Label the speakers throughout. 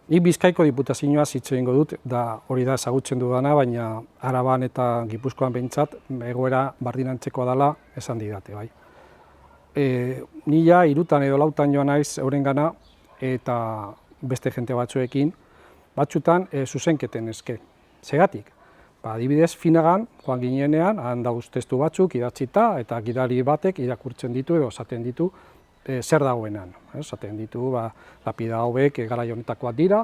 Speaker 1: Nik Bizkaiko diputazioa hitz egingo dut, da hori da ezagutzen dudana, baina Araban eta Gipuzkoan behintzat egoera bardinantzekoa dela esan didate, bai. Ni ja 3 edo 4 joan naiz eurengana eta beste jente batzuekin, batzutan zuzenketen eske. Segatik? Adibidez, Finagan joan ginenean, han dauz testu batzuk idatzita eta gidari batek irakurtzen ditu edo esaten ditu zer dagoenan. Esaten ditu, lapida hauek garai honetakoak dira,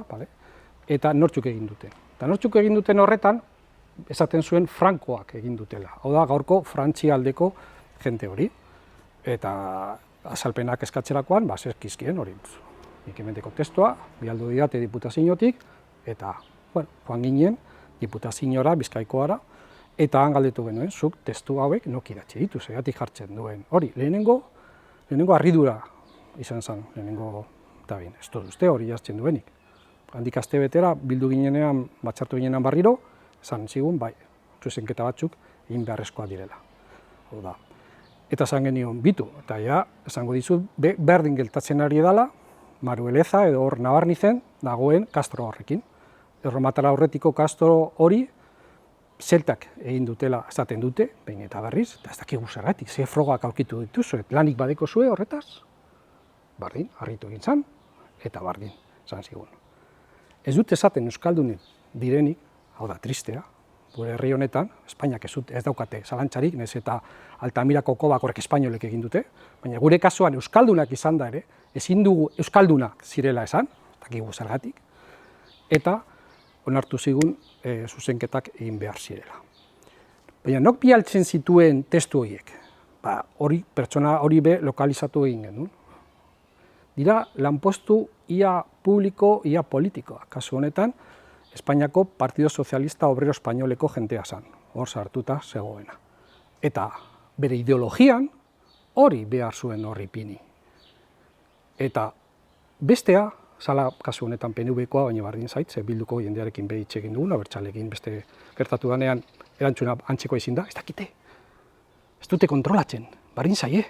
Speaker 1: eta nortzuk egin dute. Eta nortzuk egin duten horretan, esaten zuen Frankoak egin dutela. Hau da, gaurko Frantzia aldeko jente hori. Eta azalpenak eskatzerakoan, zerkizkien hori. Nik emendeko testua, bialdu didate diputaziotik, eta joan ginen diputaziora, Bizkaikoara, eta han galdetu genuen, zuk testu hauek nok idatzi ditu, zergatik jartzen duen. Hori, lehenengo harridura izan zen, lehenengo, eta bin, ez dut uste hori jartzen duenik. Handik aste betera, bildu ginenean, batzartu ginenean barriro, esan zigun, zuzenketa batzuk egin beharrezkoa direla. Hau da. Eta esan genion, bitu, eta ja, esango dizut, berdin geltatzen ari dela, Marueleza edo hor Nabarnizen dagoen Castro horrekin. Erromatara aurretiko Castro hori zeltak egin dutela esaten dute, behin eta berriz, eta ez dakigu zergatik, ze frogak aurkitu dituzu, lanik badeko zue horretaz? Bardin, harritu egin zan, eta bardin, zan zigun. Ez dut esaten euskaldunen direnik, hau da tristea, gure herri honetan, Espainiak ez daukate zalantzarik, nez eta Altamirako kobak horrek espainolek egin dute, baina gure kasuan euskaldunak izan da ere, ezin dugu euskaldunak zirela esan, ez dakigu zergatik, eta onartu zigun zuzenketak egin behar zirela. Baina nok bialtzen zituen testu horiek? Hori, pertsona hori be lokalizatu egin genuen. Dira lanpostu ia publiko, ia politikoa. Kasu honetan, Espainiako Partido Sozialista Obrero Espainoleko jentea zan, hor sartuta zegoena. Eta bere ideologian hori behar zuen horri pini. Eta bestea, zala kasu honetan PNV-koa, baina bardin zait, ze bilduko jendearekin behitxe egin dugun, abertzalekin beste gertatu danean erantzuna antzeko ezin da, ez dakite. Ez dute kontrolatzen, bardin zaie.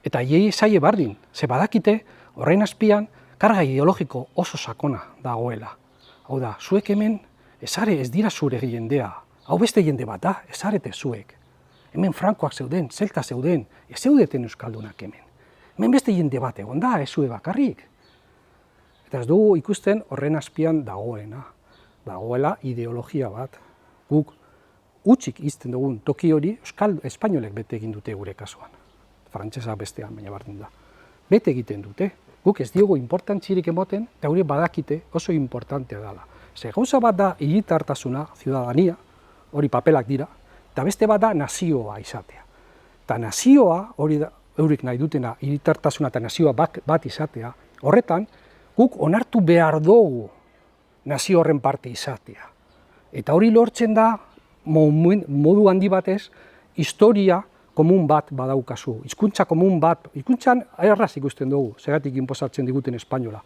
Speaker 1: Eta hiei zaie bardin, ze badakite horrein azpian karga ideologiko oso sakona dagoela. Hau da, zuek hemen ezare ez dira zure jendea, hau beste jende bat da, ezarete zuek. Hemen frankoak zeuden, zelta zeuden, ez zeudeten euskaldunak hemen. Hemen beste jende bat egon da, ez zue bakarrik. Eta ez dugu ikusten horren azpian dagoela ideologia bat. Guk utzik izten dugun toki hori espainolek bete egin dute gure kasuan. Frantsesa bestean, baina bardin da. Bete egiten dute. Guk ez diogu importantzirik emoten, eta hori badakite oso importantea dela. Ze gauza bat da hiritartasuna, ciudadania, hori papelak dira, eta beste bat da nazioa izatea. Eta nazioa, hori da, eurik nahi dutena, hiritartasuna eta nazioa bat izatea, horretan, guk onartu behar dugu nazio horren parte izatea. Eta hori lortzen da, modu handi batez, historia komun bat badaukazu, hizkuntza komun bat, hizkuntzan erraz ikusten dugu, zergatik inposatzen diguten espainola.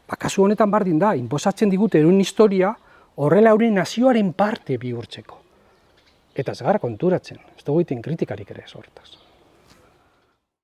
Speaker 1: Kasu honetan bardin da, inposatzen digute erun historia, horrela euren nazioaren parte bihurtzeko. Eta ez gara konturatzen, ez dugu egiten kritikarik ere ez horretaz.